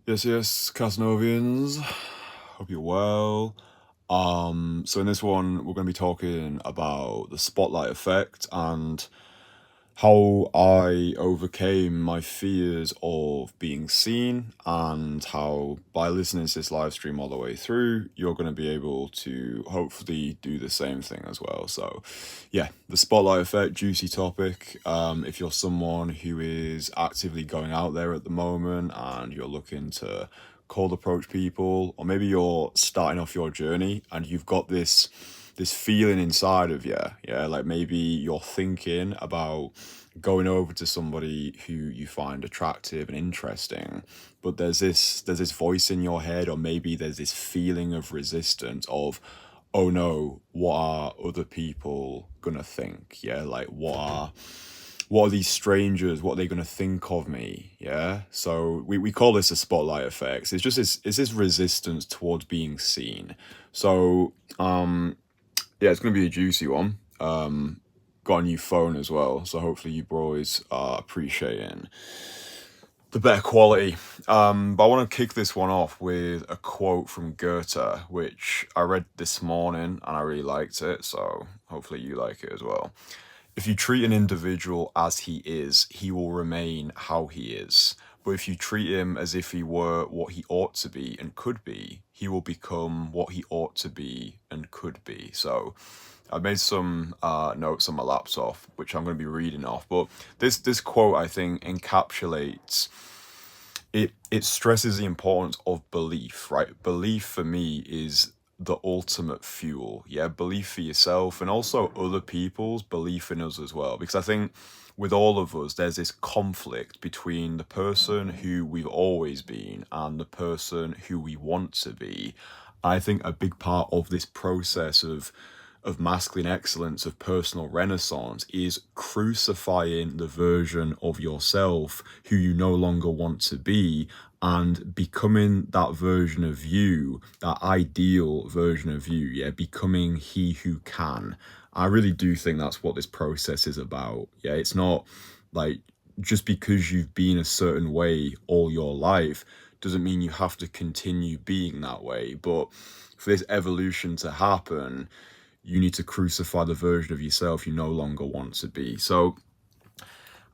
Yes, Casanovians. Hope you're well. So in this one, we're going to be talking about the spotlight effect and how I overcame my fears of being seen, and how by listening to this live stream all the way through, you're going to be able to hopefully do the same thing as well. So, yeah, the spotlight effect, juicy topic. If you're someone who is actively going out there at the moment and you're looking to cold approach people, or maybe you're starting off your journey and you've got this feeling inside of you, yeah, like maybe you're thinking about going over to somebody who you find attractive and interesting, but there's this voice in your head, or maybe there's this feeling of resistance of, oh no, what are other people gonna think? Yeah, like what are these strangers, what are they going to think of me? Yeah, so we call this a spotlight effect. It's just this resistance towards being seen. So yeah, it's going to be a juicy one. Got a new phone as well, so hopefully you boys are appreciating the better quality. But I want to kick this one off with a quote from Goethe, which I read this morning and I really liked it, so hopefully you like it as well. If you treat an individual as he is, he will remain how he is. But if you treat him as if he were what he ought to be and could be, he will become what he ought to be and could be. So I made some notes on my laptop, which I'm going to be reading off. But this quote, I think, encapsulates it. It stresses the importance of belief, right? Belief for me is the ultimate fuel. Yeah, belief for yourself and also other people's belief in us as well. Because I think with all of us, there's this conflict between the person who we've always been and the person who we want to be. I think a big part of this process of masculine excellence, of personal renaissance, is crucifying the version of yourself who you no longer want to be and becoming that version of you, that ideal version of you, yeah, becoming he who can. I really do think that's what this process is about. Yeah, it's not like just because you've been a certain way all your life doesn't mean you have to continue being that way. But for this evolution to happen, you need to crucify the version of yourself you no longer want to be. So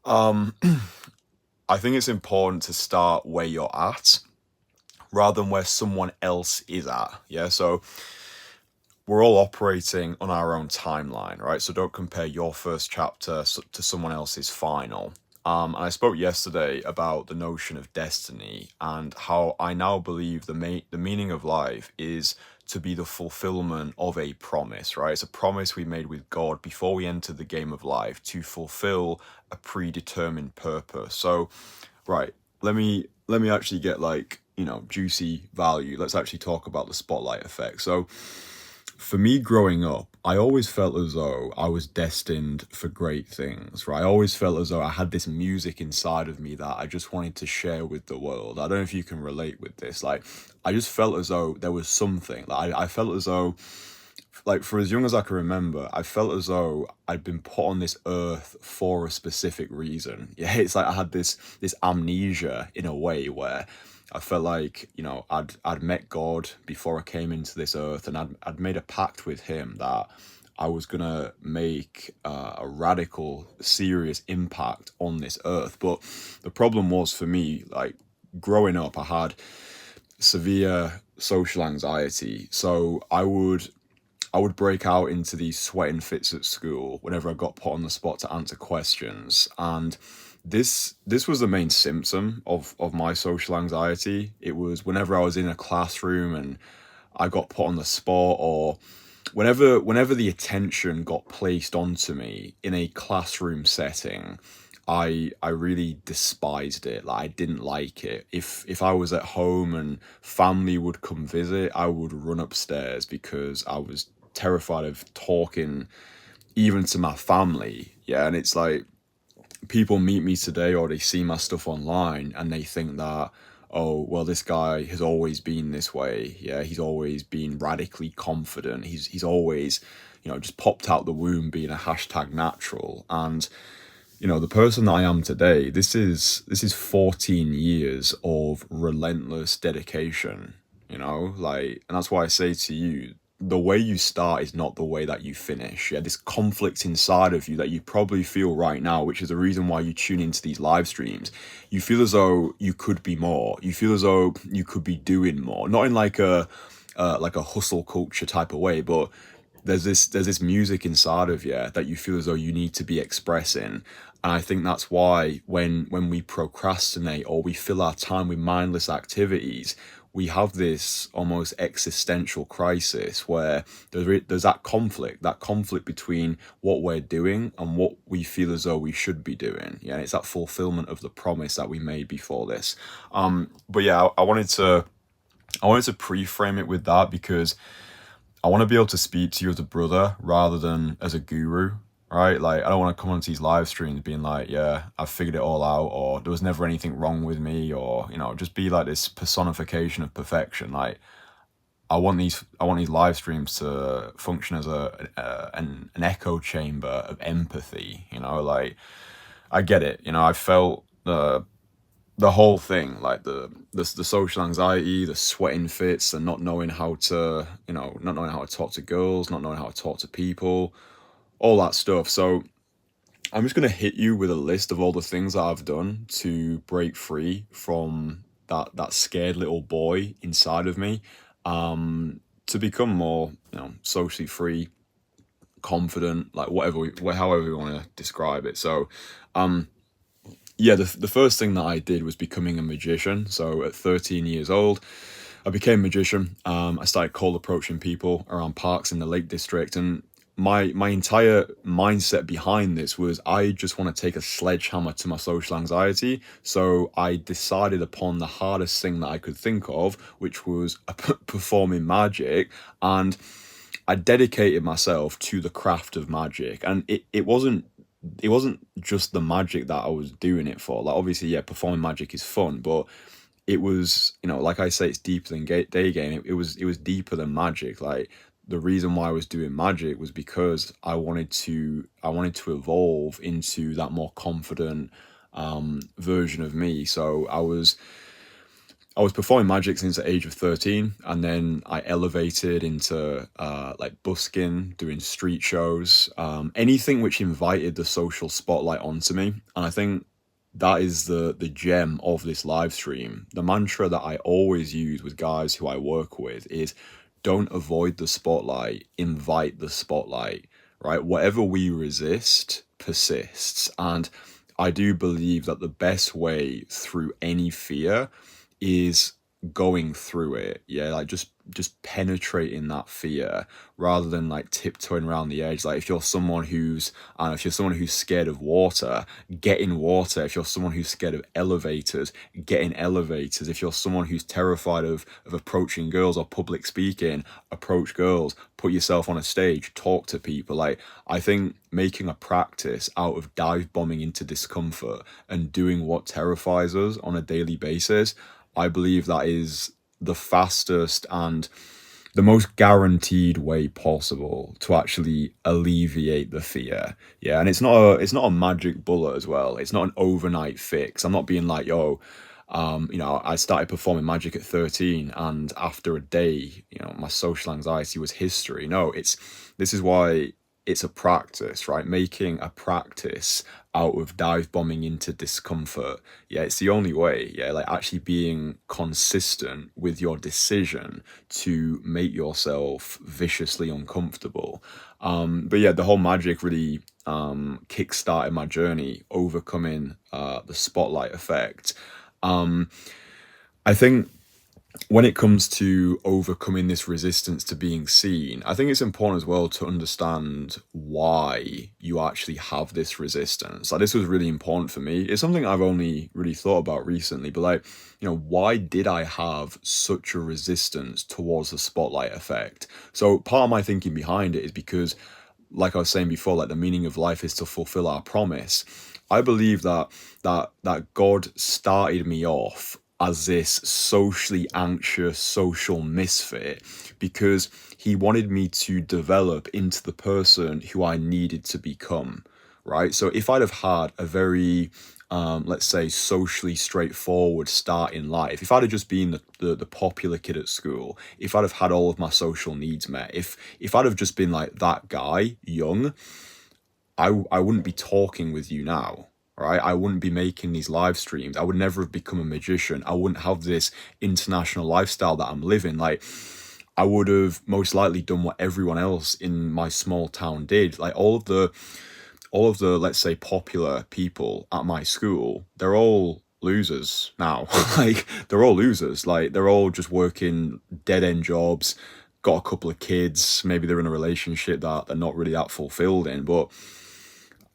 I think it's important to start where you're at rather than where someone else is at. Yeah, so we're all operating on our own timeline, right? So don't compare your first chapter to someone else's final. And I spoke yesterday about the notion of destiny and how I now believe the meaning of life is to be the fulfillment of a promise, right? It's a promise we made with God before we entered the game of life to fulfill a predetermined purpose. So, right, let me actually get like, juicy value. Let's actually talk about the spotlight effect. So for me growing up, I always felt as though I was destined for great things, right? I always felt as though I had this music inside of me that I just wanted to share with the world. I don't know if you can relate with this. Like, I just felt as though there was something. Like, I felt as though, like, for as young as I can remember, I felt as though I'd been put on this earth for a specific reason. Yeah, it's like I had this amnesia in a way where I felt like, I'd met God before I came into this earth, and I'd made a pact with him that I was gonna make a radical, serious impact on this earth. But the problem was for me, like growing up, I had severe social anxiety, so I would break out into these sweating fits at school whenever I got put on the spot to answer questions. And this was the main symptom of my social anxiety. It was whenever I was in a classroom and I got put on the spot, or whenever the attention got placed onto me in a classroom setting, I really despised it. Like, I didn't like it. If I was at home and family would come visit, I would run upstairs because I was terrified of talking even to my family. Yeah, and it's like people meet me today or they see my stuff online and they think that, oh well, this guy has always been this way. Yeah, he's always been radically confident. He's always, just popped out the womb being a hashtag natural. And the person that I am today, this is 14 years of relentless dedication, like, and that's why I say to you, the way you start is not the way that you finish. Yeah, this conflict inside of you that you probably feel right now, which is the reason why you tune into these live streams. You feel as though you could be more. You feel as though you could be doing more, not in like a hustle culture type of way, but there's this music inside of you that you feel as though you need to be expressing. And I think that's why when we procrastinate or we fill our time with mindless activities, we have this almost existential crisis where there's that conflict between what we're doing and what we feel as though we should be doing. Yeah, it's that fulfillment of the promise that we made before this. But yeah, I wanted to pre-frame it with that because I want to be able to speak to you as a brother rather than as a guru, right? Like, I don't want to come onto these live streams being like, yeah, I figured it all out, or there was never anything wrong with me, or, just be like this personification of perfection. Like, I want these live streams to function as an echo chamber of empathy, like, I get it. I felt the whole thing, like the social anxiety, the sweating fits, the not knowing how to talk to girls, not knowing how to talk to people, all that stuff. So I'm just gonna hit you with a list of all the things that I've done to break free from that scared little boy inside of me, to become more, socially free, confident, like however we want to describe it. So, yeah, the first thing that I did was becoming a magician. So at 13 years old, I became a magician. I started cold approaching people around parks in the Lake District, and my entire mindset behind this was I just want to take a sledgehammer to my social anxiety. So I decided upon the hardest thing that I could think of, which was performing magic, and I dedicated myself to the craft of magic. And it wasn't just the magic that I was doing it for. Like, obviously, yeah, performing magic is fun, but it was, like I say, it's deeper than day game. It was deeper than magic. Like, the reason why I was doing magic was because I wanted to evolve into that more confident version of me. So I was performing magic since the age of 13, and then I elevated into like busking, doing street shows, anything which invited the social spotlight onto me. And I think that is the gem of this live stream. The mantra that I always use with guys who I work with is don't avoid the spotlight, invite the spotlight, right? Whatever we resist persists. And I do believe that the best way through any fear is going through it. Yeah, like just penetrating that fear rather than like tiptoeing around the edge. Like, if you're someone who's I don't know, if you're someone who's scared of water, get in water. If you're someone who's scared of elevators, get in elevators. If you're someone who's terrified of approaching girls or public speaking, approach girls, put yourself on a stage, talk to people. Like, I think making a practice out of dive bombing into discomfort and doing what terrifies us on a daily basis, I believe that is the fastest and the most guaranteed way possible to actually alleviate the fear. Yeah, and it's not a magic bullet as well. It's not an overnight fix. I'm not being like, yo, I started performing magic at 13, and after a day, my social anxiety was history. No, this is why it's a practice, right? Making a practice out of dive bombing into discomfort. Yeah, it's the only way. Yeah, like actually being consistent with your decision to make yourself viciously uncomfortable. But yeah, the whole magic really kick-started my journey overcoming the spotlight effect. I think when it comes to overcoming this resistance to being seen, I think it's important as well to understand why you actually have this resistance. Like, this was really important for me. It's something I've only really thought about recently, but like, why did I have such a resistance towards the spotlight effect? So part of my thinking behind it is because, like I was saying before, like the meaning of life is to fulfill our promise. I believe that God started me off as this socially anxious social misfit because he wanted me to develop into the person who I needed to become. right? So if I'd have had a very let's say socially straightforward start in life, if I'd have just been the popular kid at school, if I'd have had all of my social needs met, if I'd have just been like that guy young, I wouldn't be talking with you now, right? I wouldn't be making these live streams. I would never have become a magician. I wouldn't have this international lifestyle that I'm living. Like, I would have most likely done what everyone else in my small town did. Like all of the let's say popular people at my school, they're all losers now. Like they're all losers. Like they're all just working dead end jobs, got a couple of kids, maybe they're in a relationship that they're not really that fulfilled in, but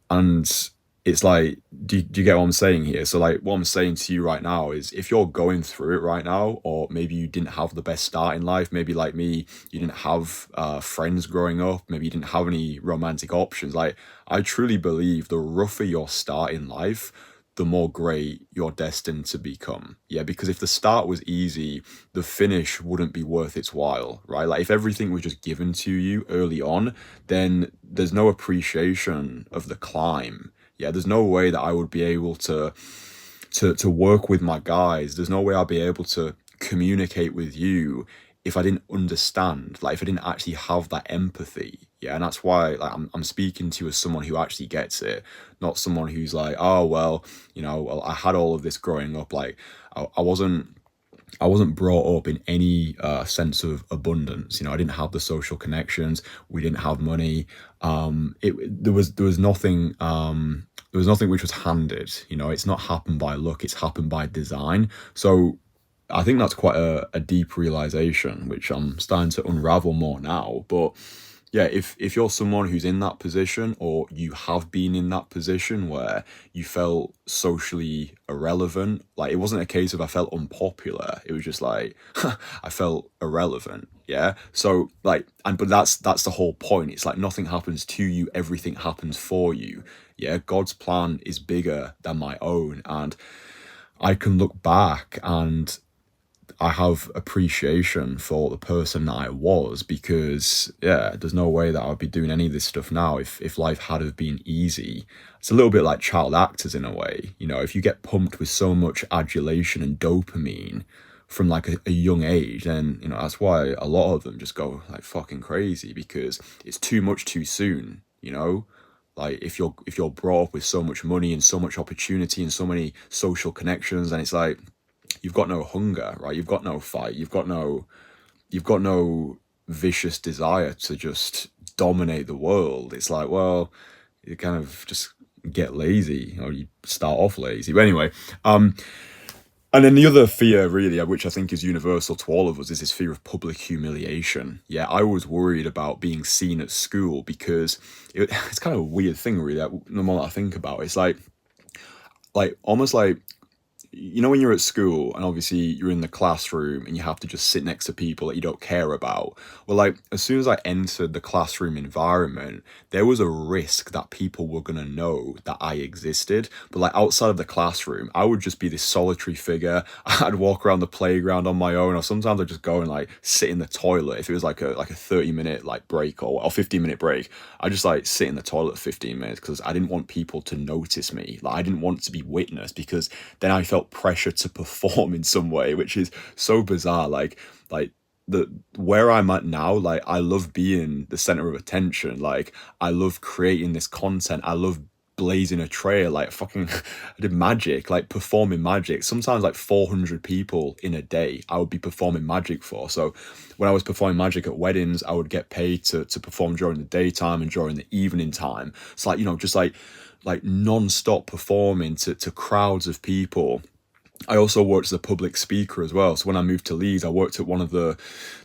and it's like, do you get what I'm saying here? So like what I'm saying to you right now is, if you're going through it right now, or maybe you didn't have the best start in life, maybe like me, you didn't have friends growing up, maybe you didn't have any romantic options, like I truly believe the rougher your start in life, the more great you're destined to become. Yeah, because if the start was easy, the finish wouldn't be worth its while, right? Like if everything was just given to you early on, then there's no appreciation of the climb. Yeah, there's no way that I would be able to work with my guys. There's no way I'll be able to communicate with you if I didn't understand, like if I didn't actually have that empathy. Yeah, and that's why like I'm speaking to you as someone who actually gets it, not someone who's like, oh well, well, I had all of this growing up. Like I wasn't brought up in any sense of abundance. I didn't have the social connections. We didn't have money. There was nothing. There was nothing which was handed. It's not happened by luck. It's happened by design. So I think that's quite a deep realization, which I'm starting to unravel more now. But yeah, if you're someone who's in that position, or you have been in that position where you felt socially irrelevant, like it wasn't a case of I felt unpopular, it was just like I felt irrelevant. Yeah, so like, but that's the whole point. It's like nothing happens to you, everything happens for you. Yeah, God's plan is bigger than my own, and I can look back and I have appreciation for the person that I was, because yeah, there's no way that I would be doing any of this stuff now if life had have been easy. It's a little bit like child actors in a way. If you get pumped with so much adulation and dopamine from like a young age, then that's why a lot of them just go like fucking crazy, because it's too much too soon. Like if you're brought up with so much money and so much opportunity and so many social connections, and it's like you've got no hunger, right? You've got no fight. You've got no vicious desire to just dominate the world. It's like, well, you kind of just get lazy, or you start off lazy. But anyway, and then the other fear, really, which I think is universal to all of us, is this fear of public humiliation. Yeah, I was worried about being seen at school, because it's kind of a weird thing, really. The more that I think about it, it's like almost like, when you're at school and obviously you're in the classroom and you have to just sit next to people that you don't care about. Well, like as soon as I entered the classroom environment, there was a risk that people were going to know that I existed. But like outside of the classroom, I would just be this solitary figure. I'd walk around the playground on my own, or sometimes I'd just go and like sit in the toilet. If it was like a 30-minute like break, or 15-minute break, I just like sit in the toilet for 15 minutes, because I didn't want people to notice me. Like I didn't want to be witnessed, because then I felt pressure to perform in some way, which is so bizarre. Like the where I'm at now, like I love being the center of attention. Like I love creating this content. I love blazing a trail. Like fucking I did magic, like performing magic, sometimes like 400 people in a day I would be performing magic for. So when I was performing magic at weddings, I would get paid to perform during the daytime and during the evening time. It's like, just like non-stop performing to crowds of people. I also worked as a public speaker as well. So when I moved to Leeds, I worked at one of the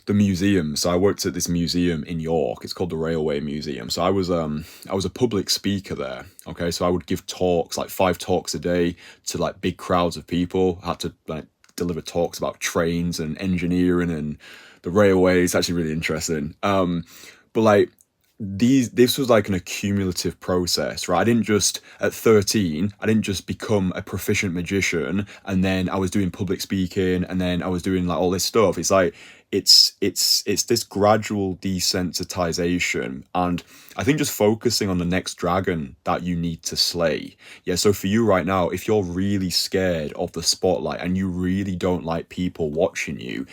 museums. So I worked at this museum in York. It's called the Railway Museum. So I was a public speaker there. Okay, so I would give talks, like 5 talks a day, to like big crowds of people. I had to like deliver talks about trains and engineering and the railways. It's actually really interesting. But like this was like an accumulative process, right? At 13, I didn't just become a proficient magician and then I was doing public speaking and then I was doing like all this stuff. It's like it's this gradual desensitization, and I think just focusing on the next dragon that you need to slay. Yeah, so for you right now, if you're really scared of the spotlight and you really don't like people watching you,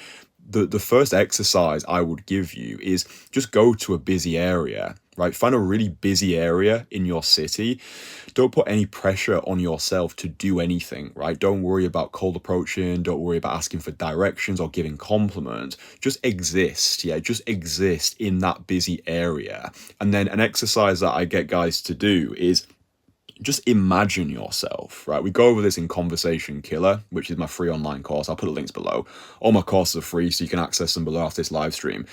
the first exercise I would give you is just go to a busy area, right? Find a really busy area in your city. Don't put any pressure on yourself to do anything, right? Don't worry about cold approaching. Don't worry about asking for directions or giving compliments. Just exist, yeah? Just exist in that busy area. And then an exercise that I get guys to do is just imagine yourself, right? We go over this in Conversation Killer, which is my free online course. I'll put the links below. All my courses are free, so you can access them below after this live stream.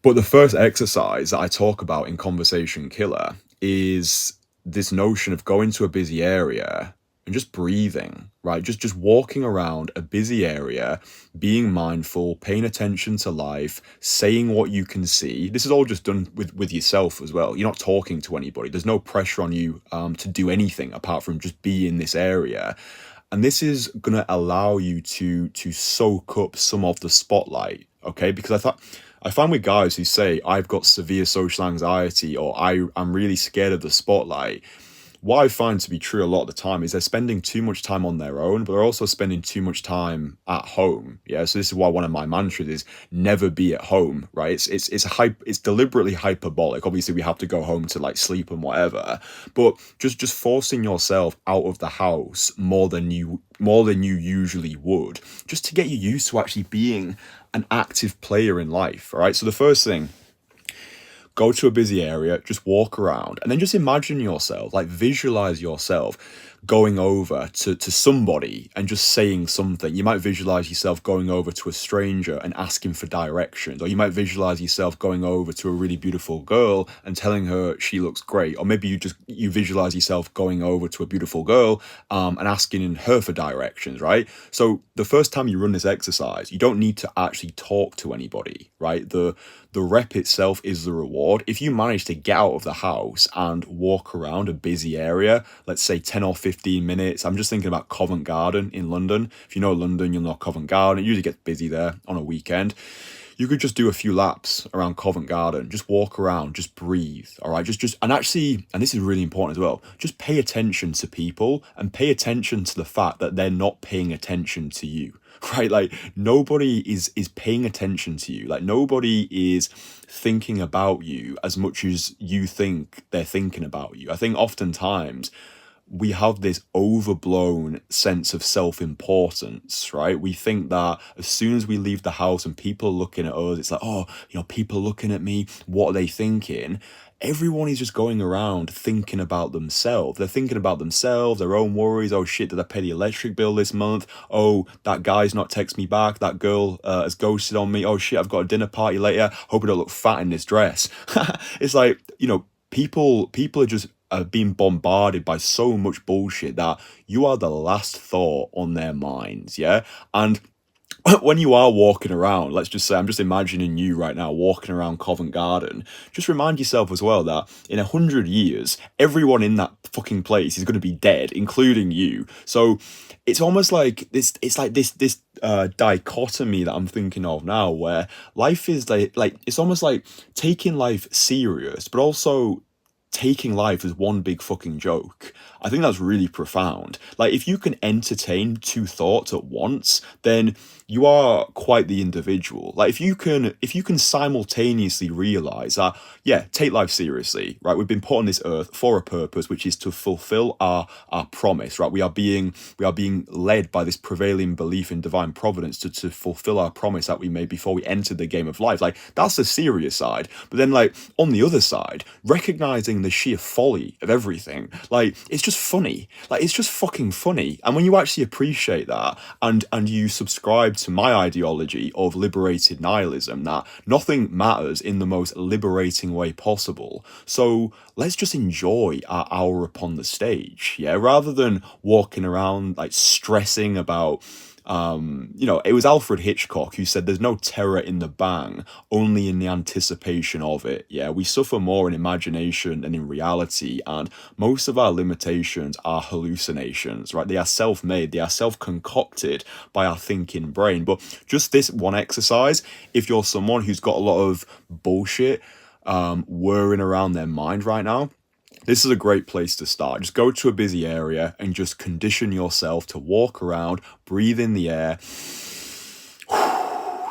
But the first exercise that I talk about in Conversation Killer is this notion of going to a busy area and just breathing, right? Just walking around a busy area, being mindful, paying attention to life, saying what you can see. This is all just done with yourself as well. You're not talking to anybody. There's no pressure on you to do anything apart from just be in this area. And this is going to allow you to soak up some of the spotlight, okay? Because I find with guys who say, I've got severe social anxiety, or I'm really scared of the spotlight, what I find to be true a lot of the time is they're spending too much time on their own, but they're also spending too much time at home. Yeah, so this is why one of my mantras is never be at home, right? It's deliberately hyperbolic. Obviously, we have to go home to like sleep and whatever, but just forcing yourself out of the house more than you usually would, just to get you used to actually being an active player in life. All right. So the first thing, go to a busy area, just walk around, and then just imagine yourself, like visualize yourself going over to somebody and just saying something. You might visualize yourself going over to a stranger and asking for directions, or you might visualize yourself going over to a really beautiful girl and telling her she looks great, or maybe you visualize yourself going over to a beautiful girl and asking her for directions, right? So the first time you run this exercise, you don't need to actually talk to anybody, right? The rep itself is the reward. If you manage to get out of the house and walk around a busy area, let's say 10 or 15 minutes, I'm just thinking about Covent Garden in London. If you know London, you'll know Covent Garden. It usually gets busy there on a weekend. You could just do a few laps around Covent Garden, just walk around, just breathe, all right? And this is really important as well, just pay attention to people and pay attention to the fact that they're not paying attention to you. Right, like nobody is paying attention to you. Like nobody is thinking about you as much as you think they're thinking about you. I think oftentimes we have this overblown sense of self-importance, right? We think that as soon as we leave the house and people are looking at us, it's like, oh, people looking at me, what are they thinking? Everyone is just going around thinking about themselves. They're thinking about themselves, their own worries. Oh shit, did I pay the electric bill this month? Oh, that guy's not text me back. That girl has ghosted on me. Oh shit, I've got a dinner party later. Hope I don't look fat in this dress. It's like, people are just being bombarded by so much bullshit that you are the last thought on their minds, yeah? And when you are walking around, let's just say, I'm just imagining you right now walking around Covent Garden, just remind yourself as well that in 100 years, everyone in that fucking place is going to be dead, including you. So it's almost like this dichotomy that I'm thinking of now, where life is like it's almost like taking life serious, but also taking life as one big fucking joke. I think that's really profound. Like, if you can entertain two thoughts at once, then you are quite the individual. Like, if you can simultaneously realize that, yeah, take life seriously, right? We've been put on this earth for a purpose, which is to fulfill our promise, right? We are being led by this prevailing belief in divine providence to fulfill our promise that we made before we entered the game of life. Like, that's the serious side. But then, like, on the other side, recognizing the sheer folly of everything, like, it's just funny. Like, it's just fucking funny. And when you actually appreciate that and you subscribe to my ideology of liberated nihilism, that nothing matters in the most liberating way possible, so let's just enjoy our hour upon the stage, yeah, rather than walking around like stressing about It was Alfred Hitchcock who said there's no terror in the bang, only in the anticipation of it. Yeah, we suffer more in imagination than in reality, and most of our limitations are hallucinations, right? They are self-made, they are self-concocted by our thinking brain. But just this one exercise, if you're someone who's got a lot of bullshit whirring around their mind right now, this is a great place to start. Just go to a busy area and just condition yourself to walk around, breathe in the air.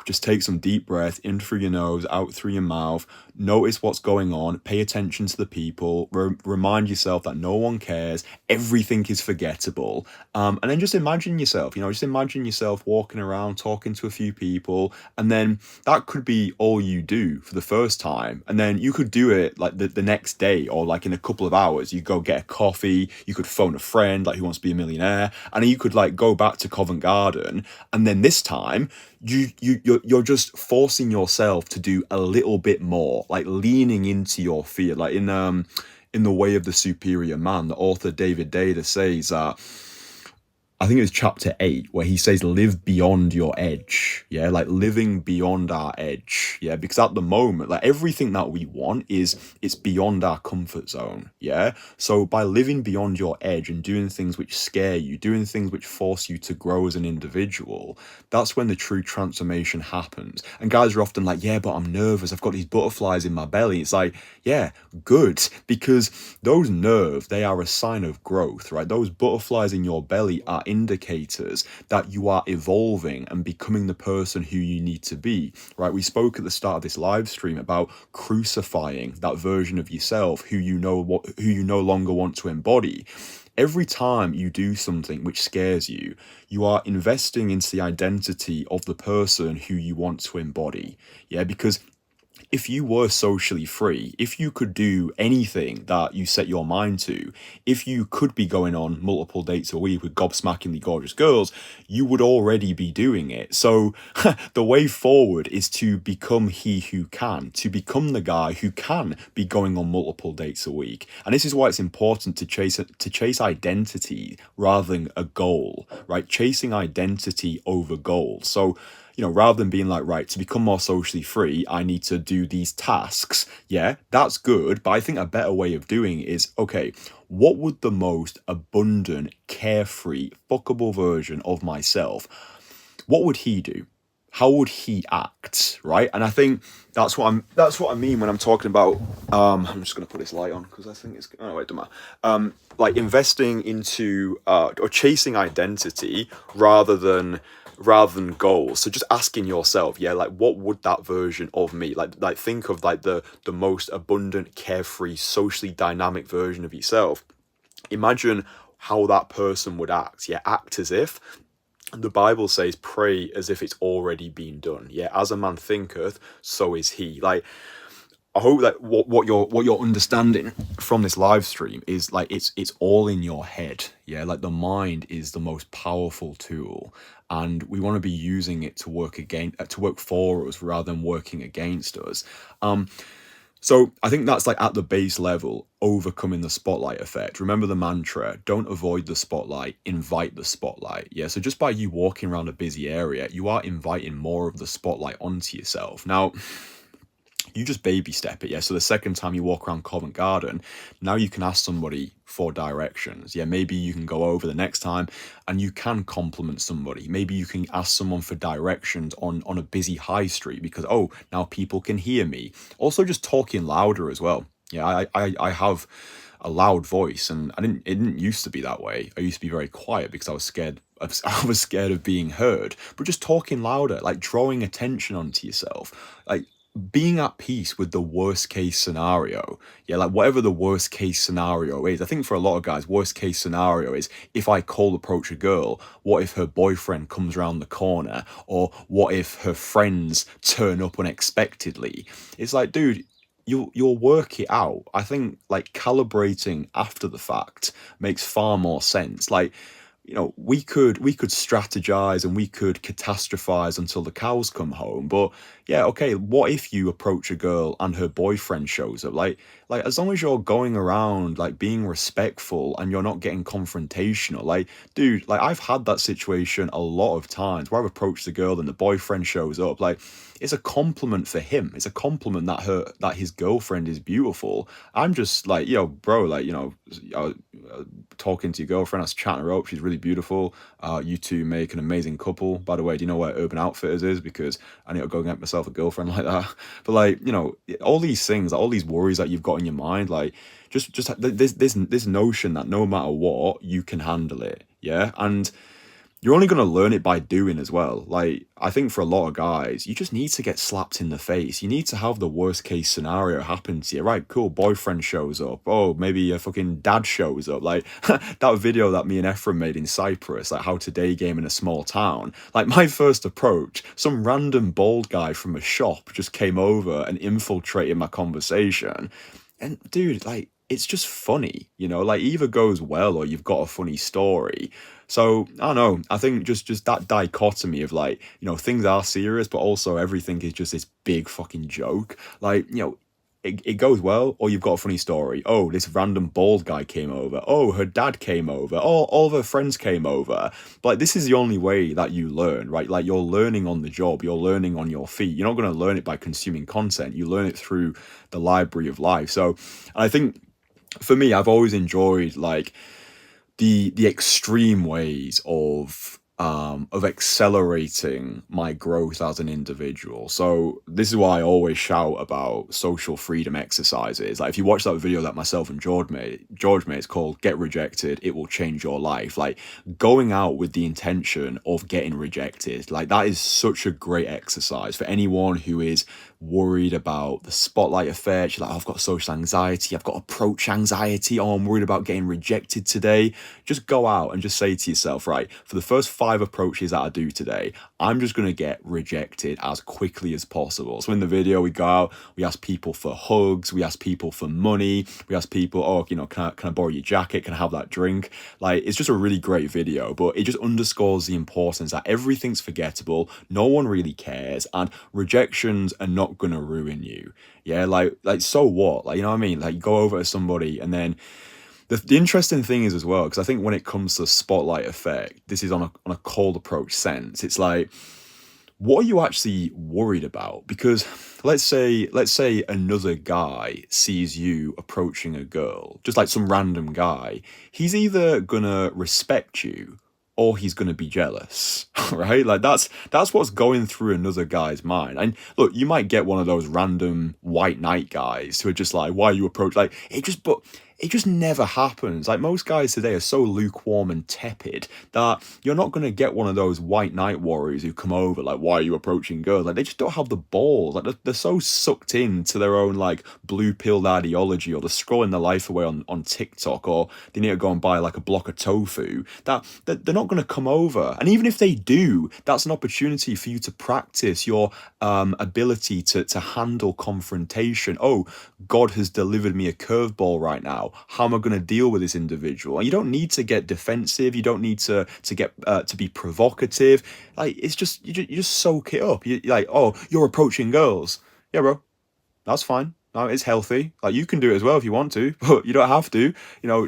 Just take some deep breath in through your nose, out through your mouth. Notice what's going on. Pay attention to the people. Remind yourself that no one cares. Everything is forgettable. And then just imagine yourself, just imagine yourself walking around, talking to a few people. And then that could be all you do for the first time. And then you could do it like the next day, or like in a couple of hours. You go get a coffee. You could phone a friend like who wants to be a millionaire. And then you could like go back to Covent Garden. And then this time, you're just forcing yourself to do a little bit more, like leaning into your fear. Like in The Way of the Superior Man, the author David Data says that, I think it's chapter 8, where he says, live beyond your edge. Yeah, like living beyond our edge. Yeah, because at the moment, like everything that we want it's beyond our comfort zone. Yeah. So by living beyond your edge and doing things which scare you, doing things which force you to grow as an individual, that's when the true transformation happens. And guys are often like, yeah, but I'm nervous. I've got these butterflies in my belly. It's like, yeah, good. Because those nerves, they are a sign of growth, right? Those butterflies in your belly are indicators that you are evolving and becoming the person who you need to be, right? We spoke at the start of this live stream about crucifying that version of yourself who you no longer want to embody. Every time you do something which scares you, you are investing into the identity of the person who you want to embody. Yeah, because if you were socially free, if you could do anything that you set your mind to, if you could be going on multiple dates a week with gob-smackingly gorgeous girls, you would already be doing it. So the way forward is to become he who can, to become the guy who can be going on multiple dates a week. And this is why it's important to chase identity rather than a goal, right? Chasing identity over goals. So rather than being like, right, to become more socially free, I need to do these tasks. Yeah, that's good. But I think a better way of doing it is, okay, what would the most abundant, carefree, fuckable version of myself, what would he do? How would he act, right? And I think that's what I mean when I'm talking about. I'm just gonna put this light on because I think it's. Oh wait, don't matter. Like investing into or chasing identity rather than goals. So just asking yourself, yeah, like what would that version of me like think of like the most abundant, carefree, socially dynamic version of yourself. Imagine how that person would act. Yeah, act as if. The Bible says, pray as if it's already been done. Yeah, as a man thinketh, so is he. Like, I hope that what you're understanding from this live stream is like it's all in your head. Yeah, like the mind is the most powerful tool, and we want to be using it to work for us rather than working against us. So I think that's like at the base level, overcoming the spotlight effect. Remember the mantra, don't avoid the spotlight, invite the spotlight. Yeah, so just by you walking around a busy area, you are inviting more of the spotlight onto yourself. Now, you just baby step it. Yeah, so the second time you walk around Covent Garden, now you can ask somebody for directions. Yeah, maybe you can go over the next time and you can compliment somebody. Maybe you can ask someone for directions on a busy high street because, oh, now people can hear me. Also just talking louder as well. Yeah, I have a loud voice, and it didn't used to be that way. I used to be very quiet because I was scared. I was scared of being heard. But just talking louder, like drawing attention onto yourself, like being at peace with the worst case scenario. Yeah, like whatever the worst case scenario is. I think for a lot of guys, worst case scenario is if I cold approach a girl, what if her boyfriend comes around the corner? Or what if her friends turn up unexpectedly? It's like, dude, you'll work it out. I think like calibrating after the fact makes far more sense. Like we could strategize and we could catastrophize until the cows come home. But yeah, okay, what if you approach a girl and her boyfriend shows up? Like as long as you're going around like being respectful and you're not getting confrontational, like dude, like I've had that situation a lot of times where I've approached a girl and the boyfriend shows up. Like it's a compliment for him. It's a compliment that his girlfriend is beautiful. I'm just like, bro, like, uh, talking to your girlfriend, I was chatting her up. She's really beautiful. You two make an amazing couple. By the way, do you know where Urban Outfitters is? Because I need to go get myself a girlfriend like that. But like, all these things, like, all these worries that you've got in your mind, like just this notion that no matter what, you can handle it. Yeah. And you're only going to learn it by doing as well. Like, I think for a lot of guys, you just need to get slapped in the face. You need to have the worst case scenario happen to you. Right, cool, boyfriend shows up. Oh, maybe a fucking dad shows up. Like, that video that me and Ephraim made in Cyprus, like how to day game in a small town. Like, my first approach, some random bald guy from a shop just came over and infiltrated my conversation. And dude, like, it's just funny, like either goes well or you've got a funny story. So I don't know. I think just that dichotomy of like, things are serious, but also everything is just this big fucking joke. Like, it goes well, or you've got a funny story. Oh, this random bald guy came over. Oh, her dad came over. Oh, all of her friends came over. But like, this is the only way that you learn, right? Like you're learning on the job. You're learning on your feet. You're not going to learn it by consuming content. You learn it through the library of life. So I think for me, I've always enjoyed like the extreme ways of accelerating my growth as an individual. So this is why I always shout about social freedom exercises. Like if you watch that video that myself and George made, it's called Get Rejected, It Will Change Your Life. Like going out with the intention of getting rejected, like that is such a great exercise for anyone who is worried about the spotlight effect. You're like, oh, I've got social anxiety, I've got approach anxiety, oh, I'm worried about getting rejected today. Just go out and just say to yourself, right, for the first 5 approaches that I do today, I'm just going to get rejected as quickly as possible. So in the video, we go out, we ask people for hugs, we ask people for money, we ask people, oh, can I borrow your jacket? Can I have that drink? Like, it's just a really great video, but it just underscores the importance that everything's forgettable, no one really cares, and rejections are not going to ruin you. Yeah, like so what? Like, you know what I mean? Like, you go over to somebody and then the interesting thing is as well, because I think when it comes to spotlight effect, this is on a cold approach sense. It's like, what are you actually worried about? Because let's say another guy sees you approaching a girl, just like some random guy, he's either gonna respect you or he's gonna be jealous, right? Like that's what's going through another guy's mind. And look, you might get one of those random white knight guys who are just like, why you approach like but it just never happens. Like most guys today are so lukewarm and tepid that you're not going to get one of those white knight warriors who come over like, why are you approaching girls? Like they just don't have the balls. Like they're so sucked into their own like blue pilled ideology, or they're scrolling their life away on TikTok, or they need to go and buy like a block of tofu, that they're not going to come over. And even if they do, that's an opportunity for you to practice your ability to handle confrontation. Oh, God has delivered me a curveball right now. How am I going to deal with this individual? And you don't need to get defensive. You don't need to get to be provocative. Like it's just you just soak it up. You're like, oh, you're approaching girls. Yeah, bro, that's fine. No, it's healthy. Like you can do it as well if you want to, but you don't have to.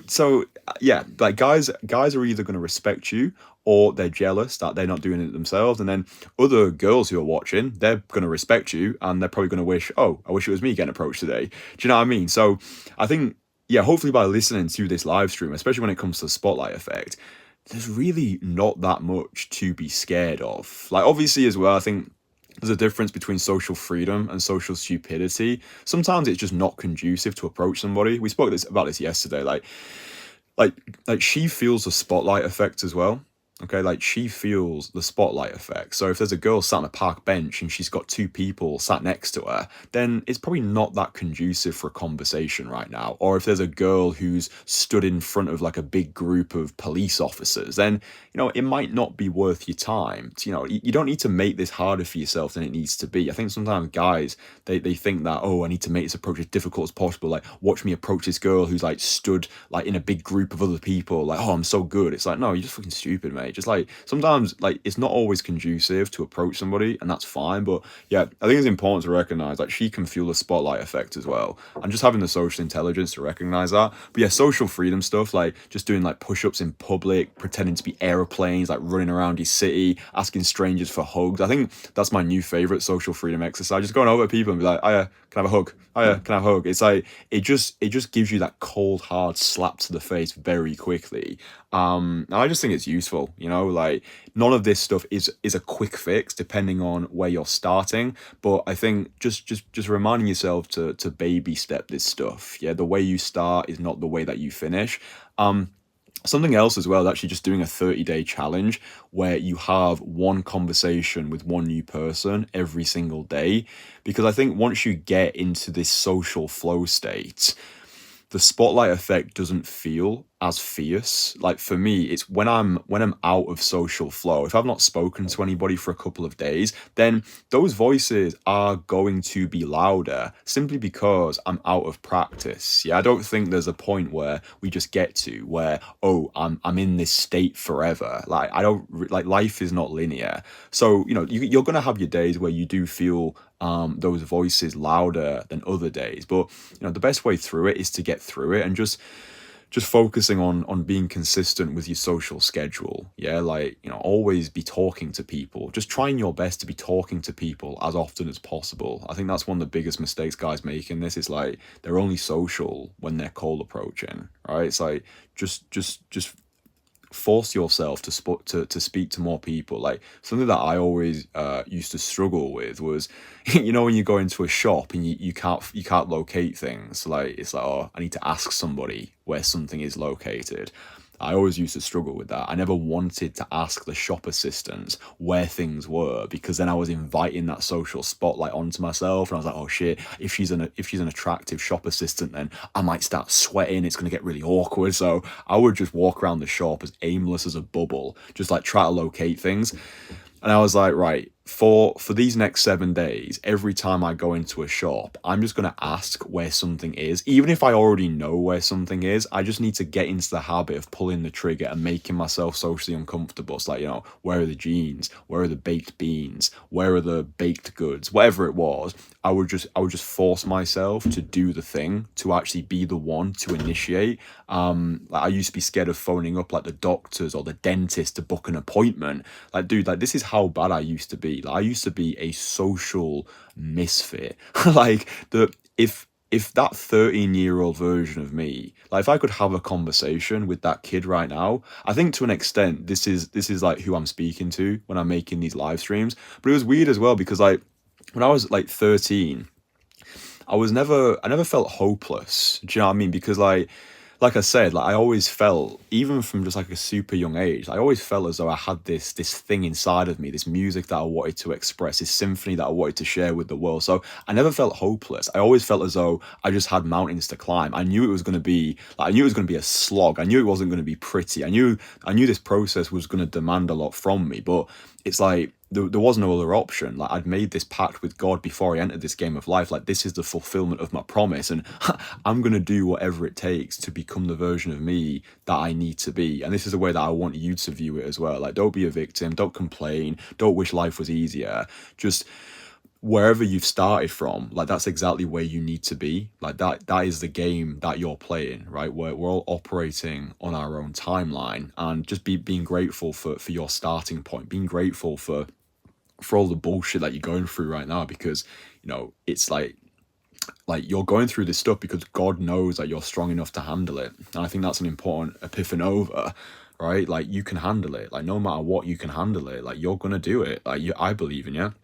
So yeah, like guys are either going to respect you or they're jealous that they're not doing it themselves. And then other girls who are watching, they're going to respect you and they're probably going to wish, oh, I wish it was me getting approached today. Do you know what I mean? So I think, yeah, hopefully by listening to this live stream, especially when it comes to the spotlight effect, there's really not that much to be scared of. Like obviously as well, I think there's a difference between social freedom and social stupidity. Sometimes it's just not conducive to approach somebody. We spoke about this yesterday. Like she feels the spotlight effect as well. Okay, like she feels the spotlight effect. So if there's a girl sat on a park bench and she's got two people sat next to her, then it's probably not that conducive for a conversation right now. Or if there's a girl who's stood in front of like a big group of police officers, then it might not be worth your time. You don't need to make this harder for yourself than it needs to be. I think sometimes guys they think that, oh, I need to make this approach as difficult as possible. Like watch me approach this girl who's like stood like in a big group of other people. Like, oh, I'm so good. It's like, no, you're just fucking stupid, mate. Just like sometimes like it's not always conducive to approach somebody, and that's fine. But yeah, I think it's important to recognize like she can feel the spotlight effect as well, and just having the social intelligence to recognize that. But yeah, social freedom stuff like just doing like push-ups in public, pretending to be aeroplanes, like running around your city, asking strangers for hugs. I think that's my new favorite social freedom exercise. Just going over to people and be like, oh yeah, can I have a hug? Oh yeah, can I have a hug? It's like it just gives you that cold hard slap to the face very quickly. And I just think it's useful, like none of this stuff is a quick fix depending on where you're starting. But I think just reminding yourself to baby step this stuff. Yeah, the way you start is not the way that you finish. Something else as well, actually just doing a 30-day challenge where you have one conversation with one new person every single day. Because I think once you get into this social flow state, the spotlight effect doesn't feel as fierce. Like for me, it's when I'm out of social flow. If I've not spoken to anybody for a couple of days, then those voices are going to be louder simply because I'm out of practice. Yeah, I don't think there's a point where we just get to where, oh, I'm in this state forever. Like I don't like life is not linear. So, you're gonna have your days where you do feel those voices louder than other days. But the best way through it is to get through it and just focusing on being consistent with your social schedule. Yeah, like always be talking to people, just trying your best to be talking to people as often as possible. I think that's one of the biggest mistakes guys make in this, is like they're only social when they're cold approaching, right? It's like just force yourself to speak to more people. Like something that I always used to struggle with was when you go into a shop and you can't locate things. Like it's like, oh, I need to ask somebody where something is located. I always used to struggle with that. I never wanted to ask the shop assistants where things were, because then I was inviting that social spotlight onto myself, and I was like, oh shit, if she's an attractive shop assistant, then I might start sweating. It's gonna get really awkward. So I would just walk around the shop as aimless as a bubble, just like try to locate things. And I was like, right, for these next 7 days, every time I go into a shop, I'm just going to ask where something is. Even if I already know where something is, I just need to get into the habit of pulling the trigger and making myself socially uncomfortable. It's like, where are the jeans? Where are the baked beans? Where are the baked goods? Whatever it was, I would just force myself to do the thing, to actually be the one to initiate. Like I used to be scared of phoning up like the doctors or the dentist to book an appointment. Like, dude, like this is how bad I used to be. Like I used to be a social misfit. Like if that 13-year-old version of me, like if I could have a conversation with that kid right now, I think to an extent this is like who I'm speaking to when I'm making these live streams. But it was weird as well because like when I was like 13, I never felt hopeless. Do you know what I mean? Because like I said, like I always felt, even from just like a super young age, I always felt as though I had this thing inside of me, this music that I wanted to express, this symphony that I wanted to share with the world. So I never felt hopeless. I always felt as though I just had mountains to climb. I knew it was going to be like, I knew it was going to be a slog. I knew it wasn't going to be pretty. I knew this process was going to demand a lot from me, but it's like there was no other option. Like I'd made this pact with God before I entered this game of life. Like this is the fulfillment of my promise, and I'm gonna do whatever it takes to become the version of me that I need to be. And this is the way that I want you to view it as well. Like don't be a victim, don't complain, don't wish life was easier. Just wherever you've started from, like that's exactly where you need to be. Like that is the game that you're playing, right? We're all operating on our own timeline, and just being grateful for your starting point, being grateful for all the bullshit that you're going through right now, because it's like you're going through this stuff because God knows that you're strong enough to handle it. And I think that's an important epiphanova, right? Like you can handle it. Like no matter what, you can handle it. Like you're gonna do it. Like I believe in you.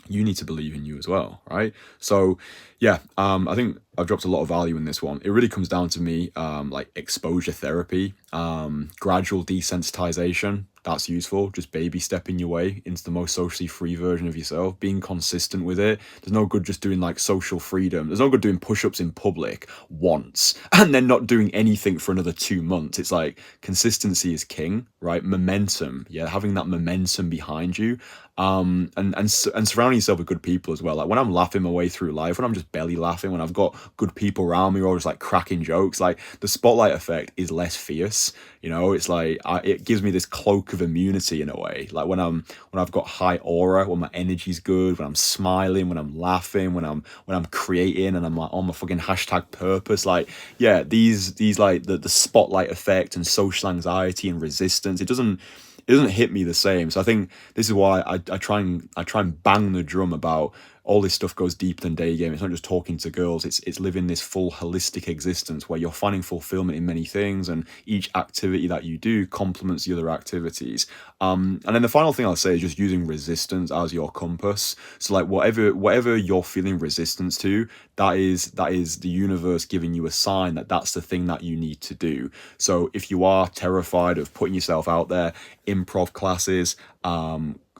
You need to believe in you as well, right? So yeah, I think I've dropped a lot of value in this one. It really comes down to me, like exposure therapy, gradual desensitization, that's useful. Just baby stepping your way into the most socially free version of yourself, being consistent with it. There's no good just doing like social freedom. There's no good doing push-ups in public once and then not doing anything for another 2 months. It's like consistency is king, right? Momentum, yeah, having that momentum behind you, and surrounding yourself with good people as well. Like when I'm laughing my way through life, when I'm just belly laughing, when I've got good people around me, or just like cracking jokes, like the spotlight effect is less fierce. You know, it's like it gives me this cloak of immunity in a way. Like when I've got high aura, when my energy's good, when I'm smiling, when I'm laughing, when I'm creating, and I'm like on my fucking hashtag purpose. Like, yeah, these like the spotlight effect and social anxiety and resistance, it doesn't hit me the same. So I think this is why I try and bang the drum about all this stuff goes deeper than day game. It's not just talking to girls. It's living this full holistic existence where you're finding fulfillment in many things, and each activity that you do complements the other activities. And then the final thing I'll say is just using resistance as your compass. So like whatever you're feeling resistance to, that is the universe giving you a sign that that's the thing that you need to do. So if you are terrified of putting yourself out there, improv classes,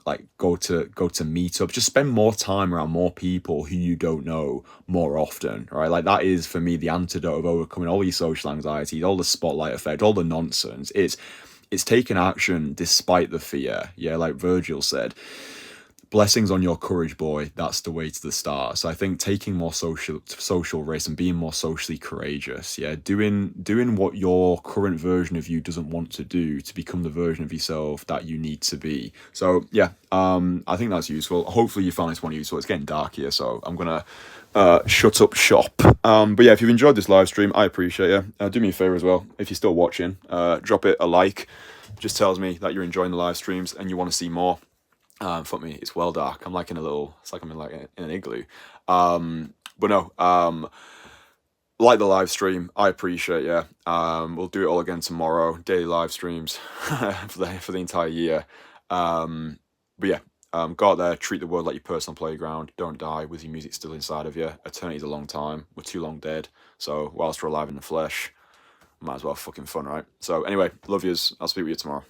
like go to meetups, just spend more time around more people who you don't know more often, right? Like that is for me the antidote of overcoming all these social anxieties, all the spotlight effect, all the nonsense. It's taking action despite the fear. Yeah, like Virgil said, blessings on your courage, boy. That's the way to the stars. So I think taking more social risks and being more socially courageous, yeah, doing what your current version of you doesn't want to do to become the version of yourself that you need to be. So yeah, I think that's useful. Hopefully you found this one useful. It's getting dark here, so I'm gonna shut up shop. But yeah, if you've enjoyed this live stream, I appreciate you. Do me a favor as well, if you're still watching, drop it a like. Just tells me that you're enjoying the live streams and you want to see more. Fuck me, it's well dark. I'm like it's like I'm in an igloo. But no, like the live stream, I appreciate you. We'll do it all again tomorrow. Daily live streams for the entire year. But yeah, go out there, treat the world like your personal playground. Don't die with your music still inside of you. Eternity's a long time. We're too long dead. So whilst we're alive in the flesh, might as well have fucking fun, right? So anyway, love yous. I'll speak with you tomorrow.